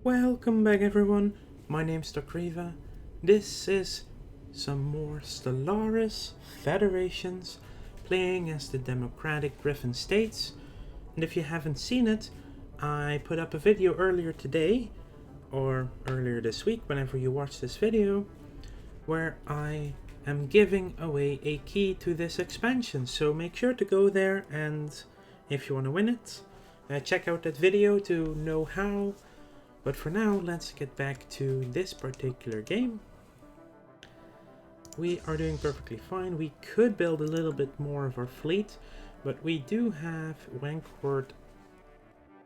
Welcome back everyone, my name's Riva. This is some more Stellaris Federations playing as the democratic Griffin states. And if you haven't seen it, I put up a video earlier today, or earlier this week whenever you watch this video, where I am giving away a key to this expansion. So make sure to go there, and if you want to win it, check out that video to know how. But for now, let's get back to this particular game. We are doing perfectly fine. We could build a little bit more of our fleet, but we do have Wenkwort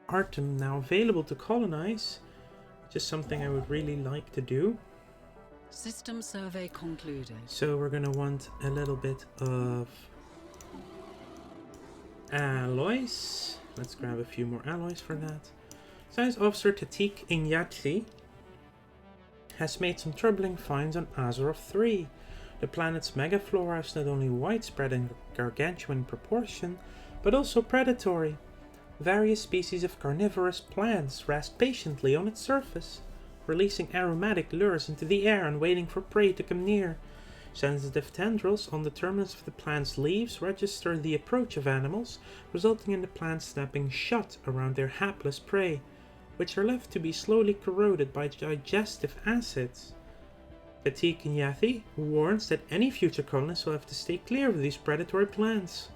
Artem now available to colonize, which is something I would really like to do. System survey concluded. So we're gonna want a little bit of alloys. Let's grab a few more alloys for that. Science Officer Tatik Inyati has made some troubling finds on Azeroth 3. The planet's megaflora is not only widespread and gargantuan in proportion, but also predatory. Various species of carnivorous plants rest patiently on its surface, releasing aromatic lures into the air and waiting for prey to come near. Sensitive tendrils on the terminus of the plant's leaves register the approach of animals, resulting in the plant snapping shut around their hapless prey, which are left to be slowly corroded by digestive acids. Katik Nyathi warns that any future colonists will have to stay clear of these predatory plants,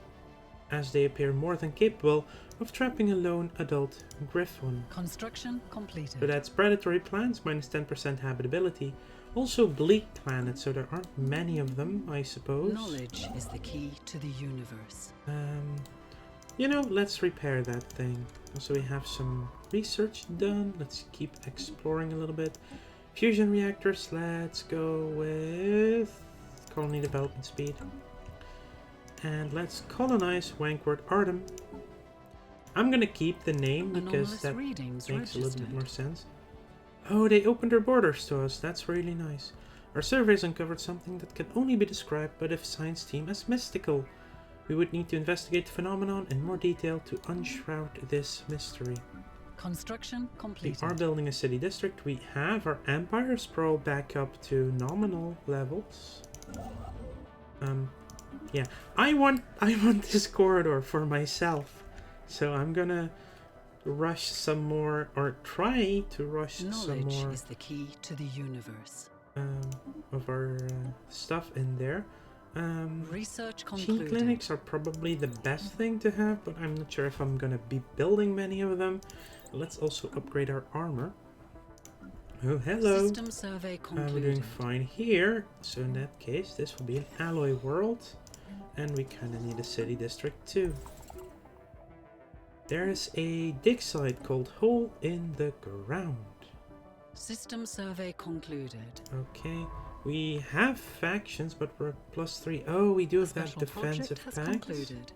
as they appear more than capable of trapping a lone adult Griphon. Construction completed. So that's predatory plants, minus 10% habitability. Also bleak planets, so there aren't many of them, I suppose. Knowledge is the key to the universe. You know, let's repair that thing. Also, we have some research done. Let's keep exploring a little bit. Fusion reactors, let's go with colony development speed. And let's colonize Wenkwort Artem. I'm gonna keep the name because that makes a little bit more sense. Oh, they opened their borders to us. That's really nice. Our surveys uncovered something that can only be described by the science team as mystical. We would need to investigate the phenomenon in more detail to unshroud this mystery. Construction completed. We are building a city district. We have our empire sprawl back up to nominal levels. Yeah, I want this corridor for myself. So I'm gonna rush some more, or try to rush some more. Knowledge is the key to the universe. Of our stuff in there. Research Gene concluded. clinics are probably the best thing to have, but I'm not sure if I'm gonna be building many of them. Let's also upgrade our armor. Oh, hello. System survey concluded. We're doing fine here. So in that case, this will be an alloy world. And we kind of need a city district too. There's a dig site called Hole in the Ground. System survey concluded. Okay. We have factions, but we're +3. Oh, we do have that Special defensive project has pact. concluded.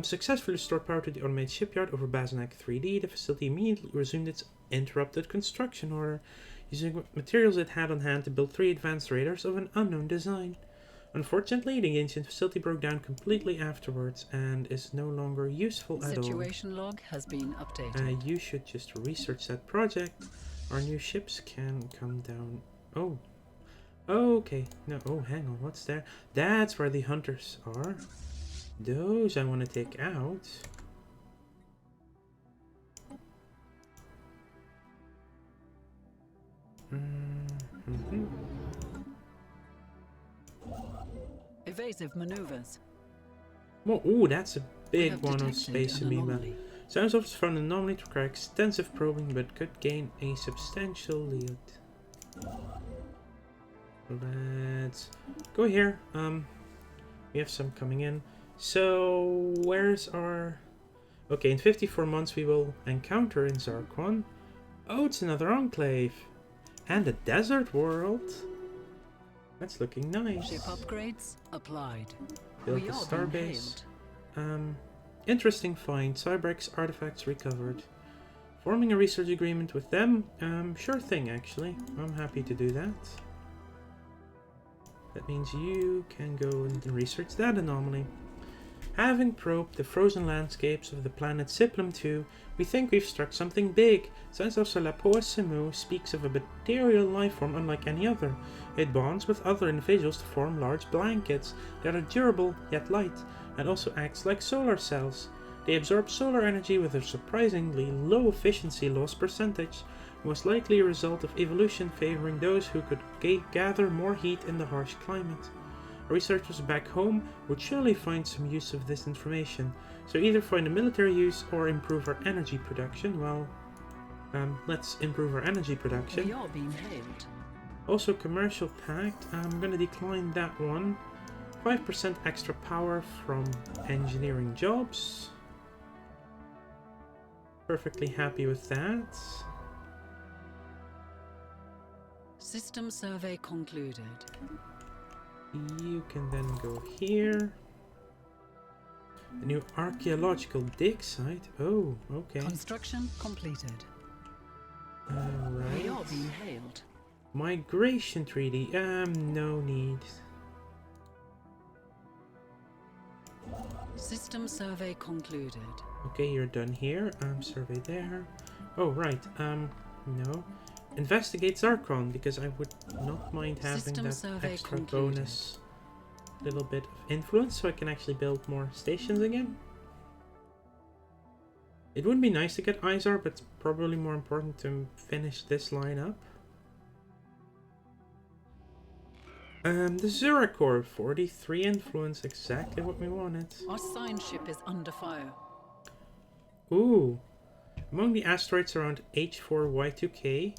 Successfully restored power to the automated shipyard over Bazenak 3D. The facility immediately resumed its interrupted construction order, using materials it had on hand to build 3 advanced radars of an unknown design. Unfortunately, the ancient facility broke down completely afterwards and is no longer useful at all. Situation log has been updated. You should just research that project. Our new ships can come down. Oh. Okay. No. Oh, hang on. What's there? That's where the hunters are. Those I want to take out. Evasive maneuvers. Well, ooh, that's a big have one on detected Space an Amoeba. anomaly. Science officers found an anomaly to require extensive probing, but could gain a substantial lead. Let's go here. We have some coming in. So, where's our... Okay, in 54 months we will encounter in Zarquan. Oh, it's another enclave. And a desert world. That's looking nice. Ship upgrades applied. Built We a are starbase. being hailed. Interesting find. Cybrex artifacts recovered. Forming a research agreement with them? Sure thing, actually. I'm happy to do that. That means you can go and research that anomaly. Having probed the frozen landscapes of the planet Siplum 2, we think we've struck something big. Science officer Lapoa Simu speaks of a bacterial lifeform unlike any other. It bonds with other individuals to form large blankets that are durable yet light, and also acts like solar cells. They absorb solar energy with a surprisingly low efficiency loss percentage, most likely a result of evolution favoring those who could gather more heat in the harsh climate. Researchers back home would surely find some use of this information, so either find a military use or improve our energy production. Well, let's improve our energy production. We are being hailed. Also commercial pact, I'm gonna decline that one. 5% extra power from engineering jobs. Perfectly happy with that. System survey concluded. You can then go here. A new archaeological dig site. Oh, okay. Construction completed. Alright. We are being hailed. Migration treaty. No need. System survey concluded. Okay, you're done here. Survey there. Oh, right. No. Investigate Zarkon, because I would not mind having System that survey extra concluded. bonus little bit of influence so I can actually build more stations again. It would be nice to get Izar, but it's probably more important to finish this line up. The Zuracor, 43 influence, exactly what we wanted. Our sign ship is under fire. Ooh. Among the asteroids around H4Y2K,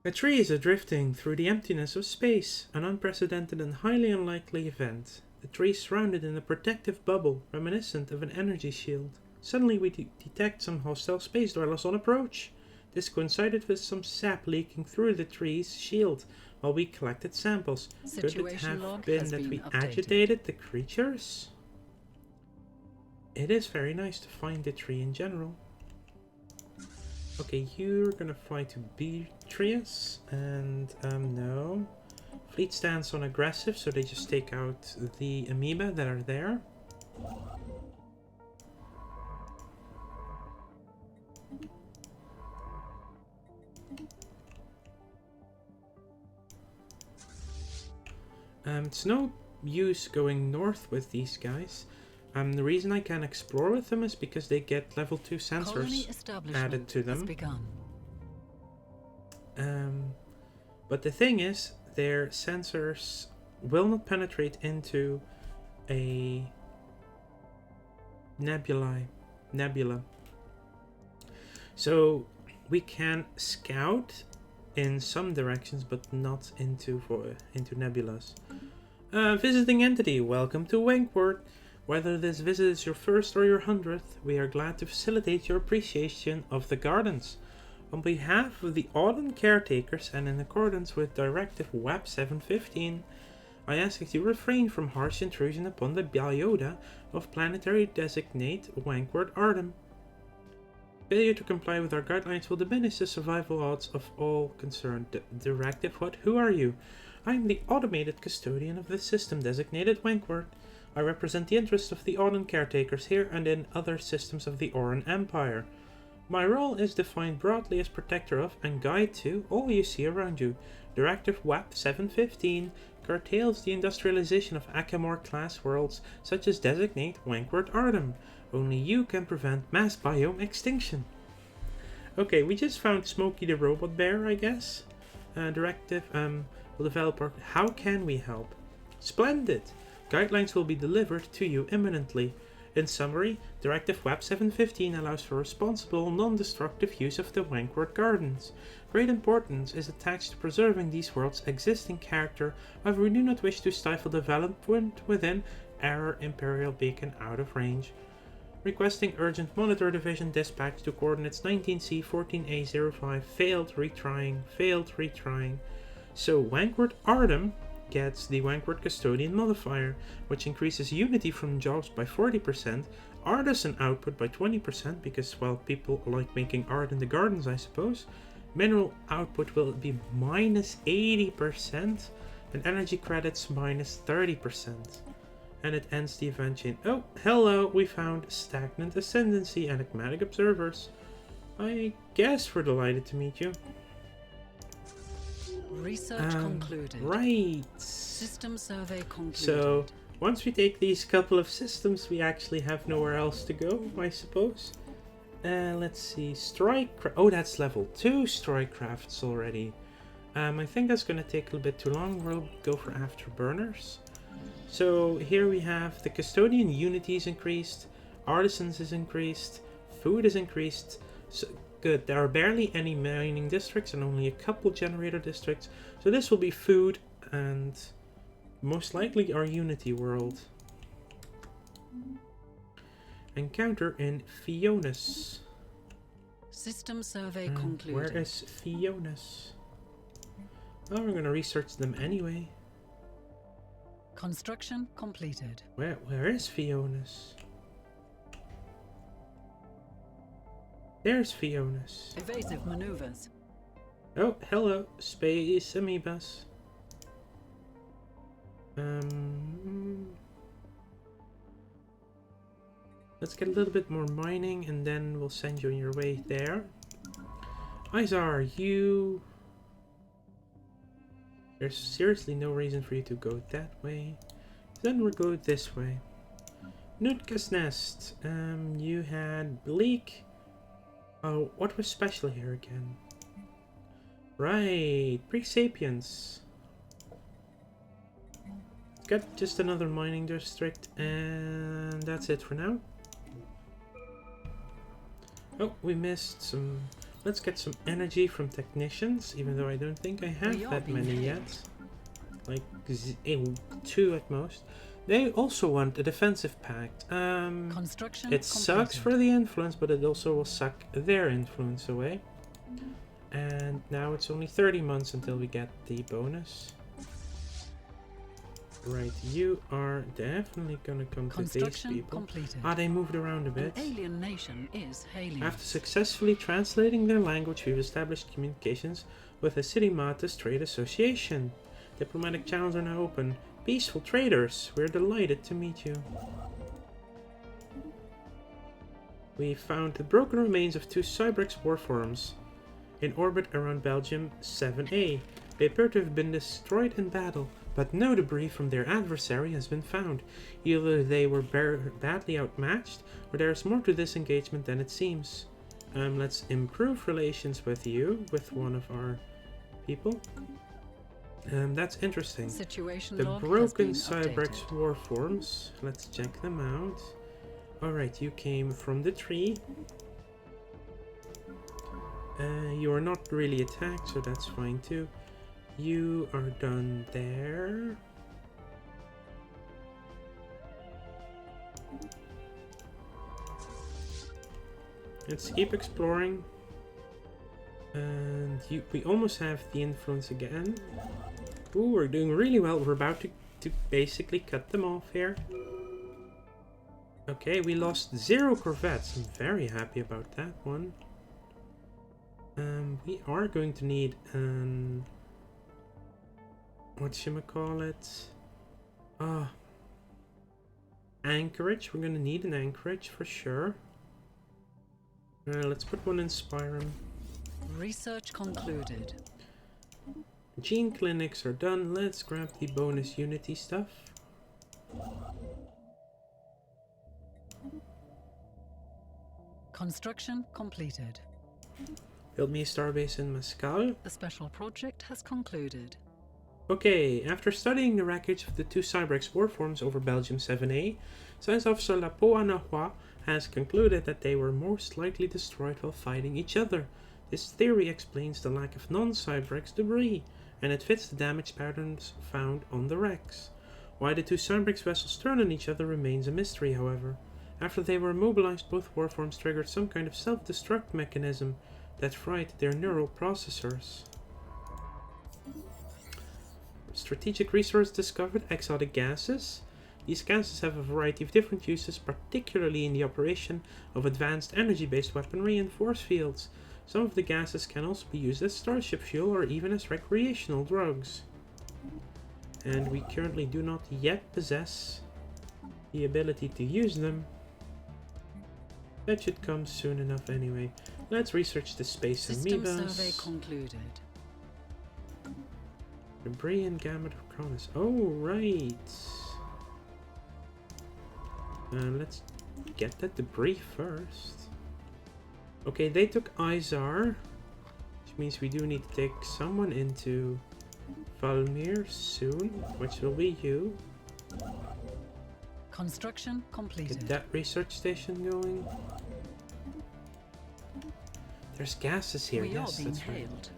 a tree is drifting through the emptiness of space, an unprecedented and highly unlikely event. The tree is surrounded in a protective bubble, reminiscent of an energy shield. Suddenly we detect some hostile space dwellers on approach. This coincided with some sap leaking through the tree's shield while we collected samples. Could it Situation log have been has that been we updated. agitated the creatures? It is very nice to find the tree in general. Okay, you're gonna fly to Beatrice, and no. Fleet stance on aggressive, so they just take out the amoeba that are there. It's no use going north with these guys. The reason I can explore with them is because they get level 2 sensors added to them. But the thing is, their sensors will not penetrate into a nebula. So we can scout in some directions, but not into nebulas. Visiting entity, welcome to Wenkwort. Whether this visit is your first or your 100th, we are glad to facilitate your appreciation of the gardens. On behalf of the Auden caretakers and in accordance with Directive WAP 715, I ask that you refrain from harsh intrusion upon the biota of planetary designate Wenkwort Artem. Failure to comply with our guidelines will diminish the survival odds of all concerned. Directive what? Who are you? I am the automated custodian of the system designated Wenkwort. I represent the interests of the Auden caretakers here and in other systems of the Oran Empire. My role is defined broadly as protector of and guide to all you see around you. Directive WAP 715 curtails the industrialization of Akamor-class worlds such as designate Wenkwort Artem. Only you can prevent mass biome extinction. Okay, we just found Smokey the Robot Bear, I guess. Directive will develop our... How can we help? Splendid! Guidelines will be delivered to you imminently. In summary, Directive WAP 715 allows for responsible, non-destructive use of the Wenkwort Gardens. Great importance is attached to preserving these worlds' existing character, however we do not wish to stifle development within Error Imperial Beacon out of range. Requesting urgent monitor division dispatch to coordinates 19C 14A05. Failed retrying. So Wenkwort Artem gets the Wenkwort Custodian modifier, which increases unity from jobs by 40%, artisan output by 20%, because, well, people like making art in the gardens, I suppose. Mineral output will be minus 80%, and energy credits minus 30%. And it ends the event chain. Oh, hello, we found stagnant ascendancy, enigmatic observers. I guess we're delighted to meet you. Research concluded. Right. System survey concluded. So, once we take these couple of systems, we actually have nowhere else to go, I suppose. Let's see. Oh, that's level 2 strike crafts already. I think that's going to take a little bit too long. We'll go for afterburners. So here we have the custodian unity is increased, artisans is increased, food is increased. So good, there are barely any mining districts and only a couple generator districts. So this will be food and most likely our unity world. Encounter in Fionis. System survey concluded. Where is Fionis? Oh, we're gonna research them anyway. Construction completed. Where is Fionis? There's Fionis. Evasive maneuvers. Oh, hello, space amoebas. Let's get a little bit more mining and then we'll send you on your way there. Izar, you... There's seriously no reason for you to go that way. Then we'll go this way. Nutka's Nest. You had Bleak. Oh, what was special here again? Right, Pre-Sapiens. Got just another mining district, and that's it for now. Oh, we missed some... Let's get some energy from technicians, even though I don't think I have that many yet. Like 2 at most. They also want a defensive pact. Construction it sucks for the influence, but it also will suck their influence away. And now it's only 30 months until we get the bonus. Right, you are definitely gonna come to these people. Completed. Ah, they moved around a bit. An alien nation is hailing. After successfully translating their language, we've established communications with the Sidimatas Trade Association. Diplomatic channels are now open. Peaceful traders, we're delighted to meet you. We found the broken remains of 2 Cybrex warforms in orbit around Belgium 7A. They appear to have been destroyed in battle, but no debris from their adversary has been found. Either they were badly outmatched, or there is more to this engagement than it seems. Let's improve relations with you, with one of our people. That's interesting. Situation The log broken has been Cybrex updated. warforms. Let's check them out. Alright, you came from the tree. You are not really attacked, so that's fine too. You are done there. Let's keep exploring. And we almost have the influence again. Ooh, we're doing really well. We're about to basically cut them off here. Okay, we lost 0 corvettes. I'm very happy about that one. We are going to need an... whatchamacallit? Anchorage. We're going to need an anchorage for sure. Let's put one in Spyrum. Research concluded. Gene clinics are done. Let's grab the bonus unity stuff. Construction completed. Build me a starbase in Mescal. The special project has concluded. Okay, after studying the wreckage of the 2 Cybrex warforms over Belgium 7A, Science Officer Lapo Anahua has concluded that they were most likely destroyed while fighting each other. This theory explains the lack of non-Cybrex debris, and it fits the damage patterns found on the wrecks. Why the 2 Cybrex vessels turned on each other remains a mystery, however. After they were immobilized, both warforms triggered some kind of self-destruct mechanism that fried their neural processors. Strategic resource discovered: exotic gases. These gases have a variety of different uses, particularly in the operation of advanced energy-based weaponry and force fields. Some of the gases can also be used as starship fuel or even as recreational drugs. And we currently do not yet possess the ability to use them. That should come soon enough anyway. Let's research the space System amoebas. survey concluded. Debris and gamma chronis. Oh, right. Let's get that debris first. Okay, they took Izar, which means we do need to take someone into Valmir soon, which will be you. Construction completed. Get that research station going. There's gases here. We Yes, are being that's right.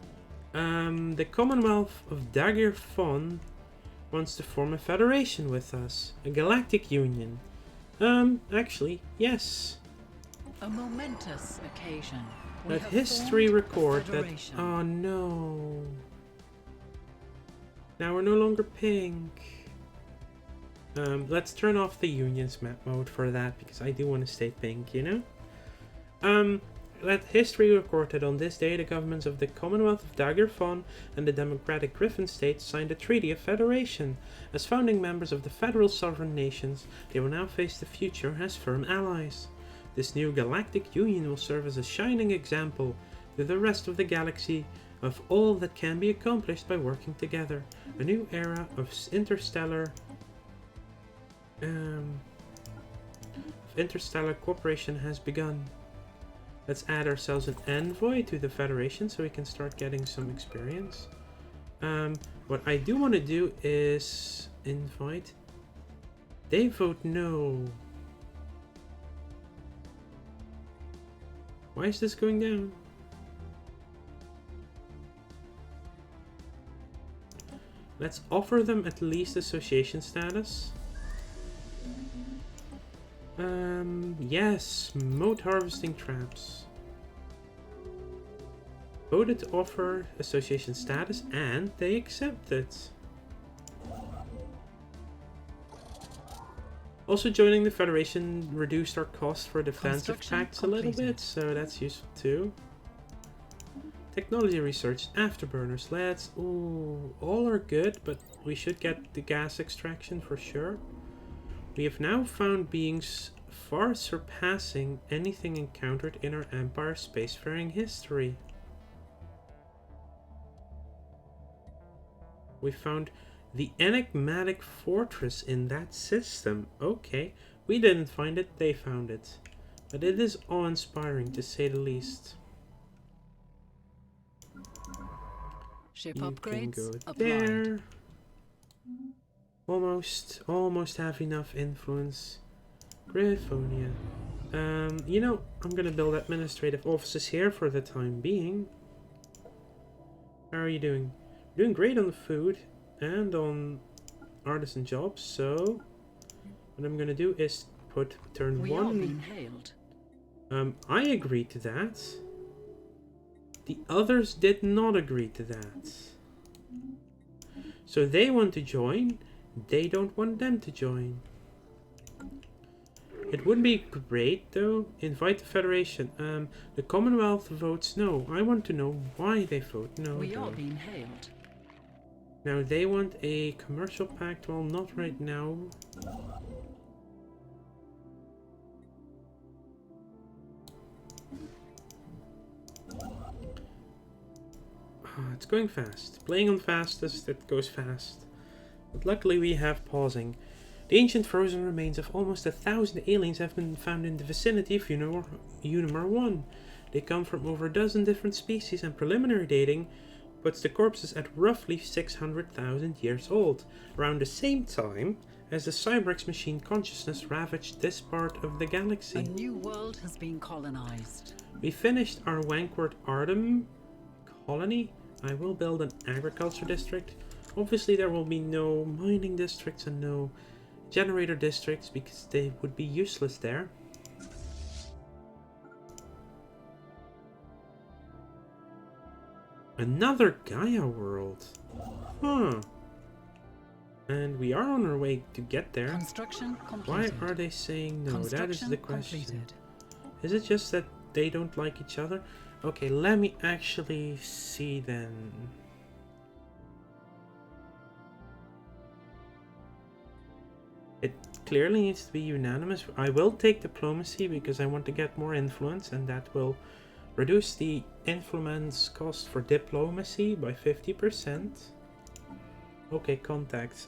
hailed. The Commonwealth of Daggerfon wants to form a federation with us, a galactic union. Actually, yes. A momentous occasion. We Let have history formed a record that. federation. Oh no. Now we're no longer pink. Let's turn off the unions map mode for that because I do want to stay pink, you know? Let history record that on this day the governments of the Commonwealth of Daggerfon and the Democratic Griffin states signed a treaty of federation. As founding members of the federal sovereign nations, they will now face the future as firm allies. This new galactic union will serve as a shining example to the rest of the galaxy of all that can be accomplished by working together. A new era of interstellar cooperation has begun. Let's add ourselves an envoy to the Federation so we can start getting some experience. What I do want to do is invite. They vote no. Why is this going down? Let's offer them at least association status. Yes, mode harvesting traps. Voted to offer association status and they accepted. Also joining the Federation reduced our cost for defensive pacts a little bit, so that's useful too. Technology research, afterburners, let's... Ooh, all are good, but we should get the gas extraction for sure. We have now found beings far surpassing anything encountered in our Empire spacefaring history. We found the enigmatic fortress in that system. Okay, we didn't find it, they found it. But it is awe-inspiring to say the least. Ship You upgrades can go applied. there. Almost have enough influence. Griffonia. You know, I'm gonna build administrative offices here for the time being. How are you doing? You're doing great on the food and on artisan jobs, so what I'm gonna do is put turn We one. are being hailed. I agree to that. The others did not agree to that. So they want to join, they don't want them to join. It would be great though, invite the Federation. The Commonwealth votes no. I want to know why they vote no. We are though. being hailed. Now they want a commercial pact, well not right now. It's going fast. Playing on fastest, it goes fast. But luckily we have pausing. The ancient frozen remains of almost 1,000 aliens have been found in the vicinity of Unimar 1. They come from over a dozen different species, and preliminary dating puts the corpses at roughly 600,000 years old, around the same time as the Cybrex machine consciousness ravaged this part of the galaxy. A new world has been colonized. We finished our Wenkwort Artem colony. I will build an agriculture district. Obviously there will be no mining districts and no generator districts because they would be useless there. Another Gaia world. Huh. And we are on our way to get there. Construction Why completed. are they saying no? That is the question. Completed. Is it just that they don't like each other? Okay, let me actually see then. It clearly needs to be unanimous. I will take diplomacy because I want to get more influence, and that will reduce the influence cost for diplomacy by 50%. Okay, contacts.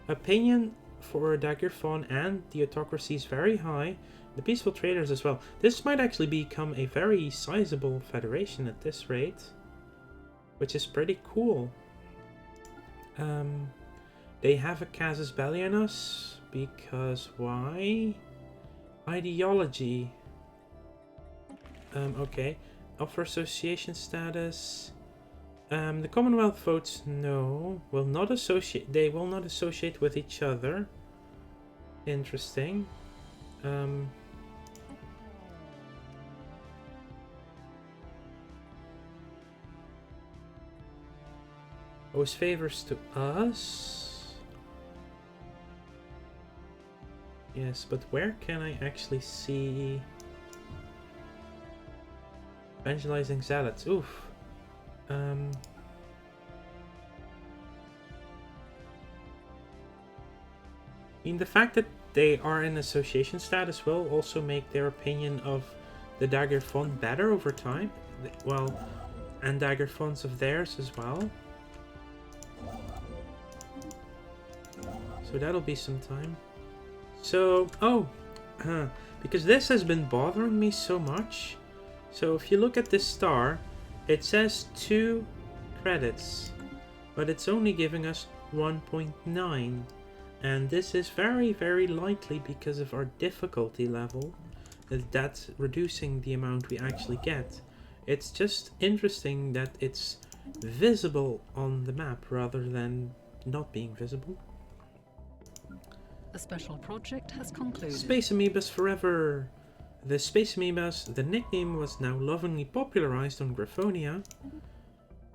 Opinion for Daggerfon and the autocracy is very high. The peaceful traders as well. This might actually become a very sizable federation at this rate, which is pretty cool. They have a casus belli on us because why? Ideology. Okay. Offer association status. The Commonwealth votes no. Will not associate. They will not associate with each other. Interesting. Owes favors to us. Yes, but where can I actually see evangelizing zealots? Oof. I mean, the fact that they are in association status will also make their opinion of the Daggerfon better over time. Well, and Daggerfons of theirs as well. So that'll be some time. So, because this has been bothering me so much. So if you look at this star, it says 2 credits, but it's only giving us 1.9. And this is very, very likely because of our difficulty level, that's reducing the amount we actually get. It's just interesting that it's visible on the map rather than not being visible. The special project has concluded. Space Amoebas forever! The Space Amoebas, the nickname was now lovingly popularized on Griphonia,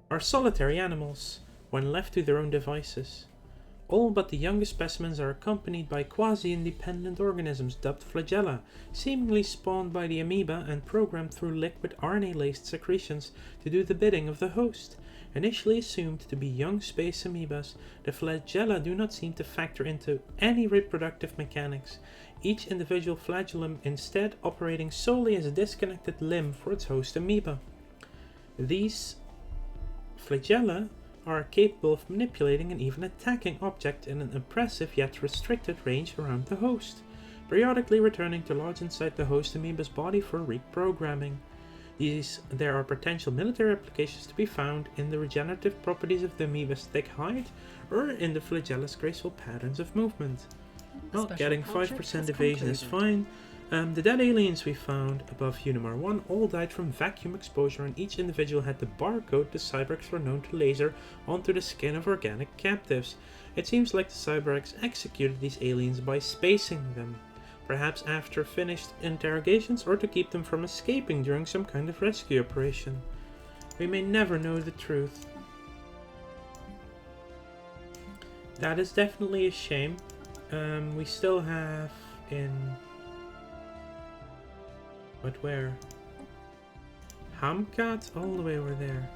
are solitary animals when left to their own devices. All but the youngest specimens are accompanied by quasi-independent organisms dubbed flagella, seemingly spawned by the amoeba and programmed through liquid RNA-laced secretions to do the bidding of the host. Initially assumed to be young space amoebas, the flagella do not seem to factor into any reproductive mechanics, each individual flagellum instead operating solely as a disconnected limb for its host amoeba. These flagella are capable of manipulating and even attacking objects in an impressive yet restricted range around the host, periodically returning to lodge inside the host amoeba's body for reprogramming. There are potential military applications to be found in the regenerative properties of the amoeba's thick hide or in the flagella's graceful patterns of movement. Well, getting 5% evasion is fine. The dead aliens we found above Unimar 1 all died from vacuum exposure, and each individual had the barcode the cyborgs were known to laser onto the skin of organic captives. It seems like the cyborgs executed these aliens by spacing them, perhaps after finished interrogations or to keep them from escaping during some kind of rescue operation. We may never know the truth. That is definitely a shame. We still have in... But where? Hamkat? All the way over there.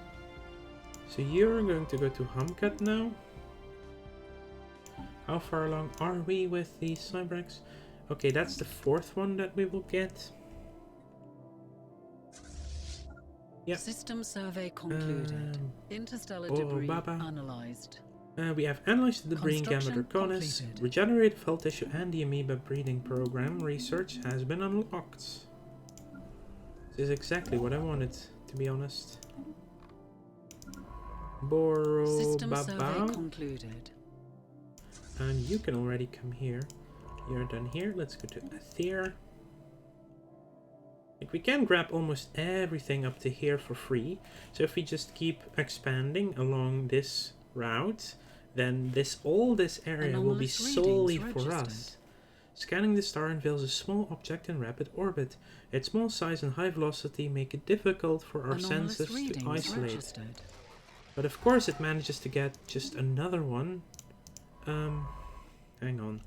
So you're going to go to Hamkat now? How far along are we with the cyborgs? Okay, that's the 4th one that we will get. Yep. System survey concluded. Interstellar debris analyzed. We have analyzed the debris in Gamma Draconis. Regenerative health tissue and the amoeba breeding program research has been unlocked. This is exactly what I wanted, to be honest. System survey concluded. And you can already come here. You're done here. Let's go to Aether. Like, we can grab almost everything up to here for free. So if we just keep expanding along this route, then all this area will be solely for us. Scanning the star unveils a small object in rapid orbit. Its small size and high velocity make it difficult for our senses to isolate. But of course it manages to get just another one. Hang on.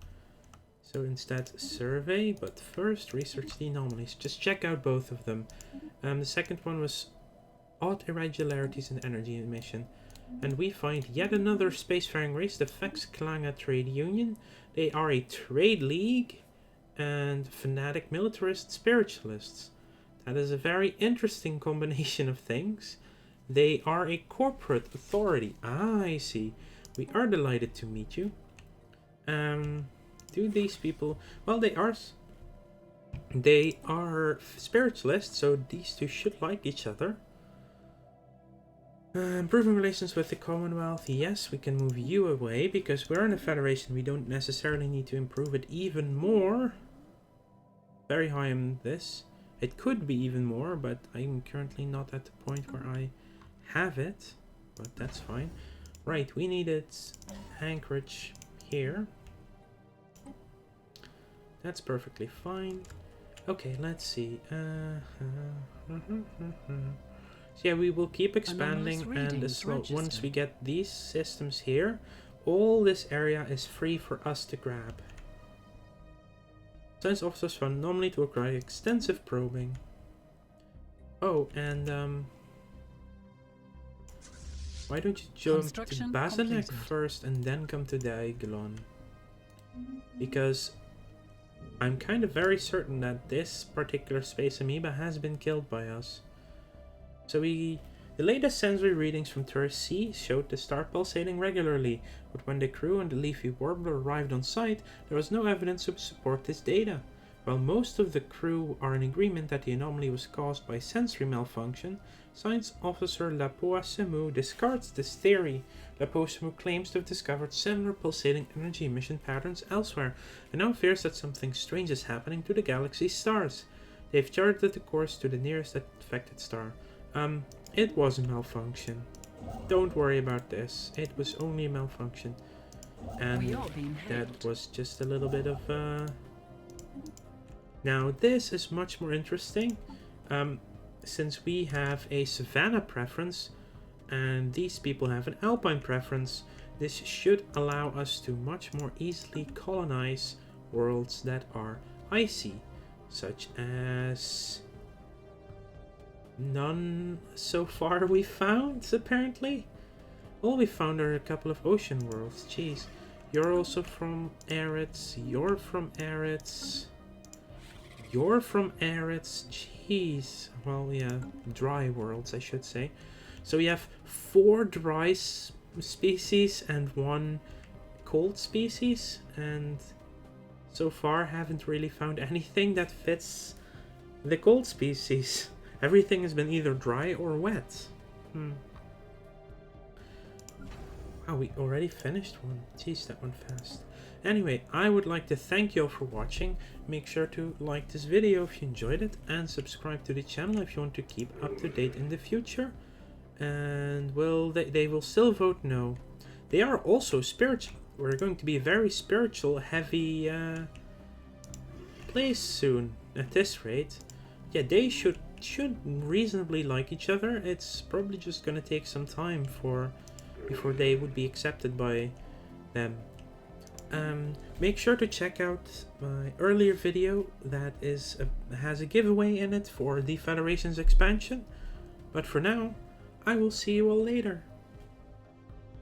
So instead survey, but first research the anomalies. Just check out both of them. The second one was odd irregularities in energy emission. And we find yet another spacefaring race, the Vex Klanga Trade Union. They are a trade league and fanatic militarist spiritualists. That is a very interesting combination of things. They are a corporate authority. Ah, I see. We are delighted to meet you. Do these people... Well, they are spiritualists, so these two should like each other. Improving relations with the Commonwealth. Yes, we can move you away, because we're in a federation. We don't necessarily need to improve it even more. Very high on this. It could be even more, but I'm currently not at the point where I have it. But that's fine. Right, we needed anchorage here. That's perfectly fine. Okay, let's see. So yeah, we will keep expanding, and as well, once we get these systems here, all this area is free for us to grab. Science officers found anomaly to require extensive probing. Oh, and why don't you jump to Bazanek first and then come to Diaglon? Because I'm kind of very certain that this particular space amoeba has been killed by us. So the latest sensory readings from Turris C showed the star pulsating regularly, but when the crew and the leafy warbler arrived on site, there was no evidence to support this data. While most of the crew are in agreement that the anomaly was caused by sensory malfunction, Science Officer Lapoissemu discards this theory. Lapoissemu claims to have discovered similar pulsating energy emission patterns elsewhere, and now fears that something strange is happening to the galaxy's stars. They've charted the course to the nearest affected star. It was a malfunction. Don't worry about this. It was only a malfunction. And that was just a little bit of, Now, this is much more interesting. Since we have a savanna preference, and these people have an alpine preference, this should allow us to much more easily colonize worlds that are icy, such as... none so far we found, apparently. All we found are a couple of ocean worlds. Jeez. You're also from Arids. You're from Arids. You're from Arids. Jeez. Well, yeah. Dry worlds, I should say. So we have 4 dry species and 1 cold species. And so far haven't really found anything that fits the cold species. Everything has been either dry or wet. Wow, we already finished one. Jeez, that went fast. Anyway, I would like to thank you all for watching. Make sure to like this video if you enjoyed it, and subscribe to the channel if you want to keep up to date in the future. And well, they will still vote no. They are also spiritual. We're going to be a very spiritual heavy place soon at this rate. Yeah, they should reasonably like each other. It's probably just gonna take some time before they would be accepted by them. Make sure to check out my earlier video that has a giveaway in it for the Federation's expansion. But for now, I will see you all later.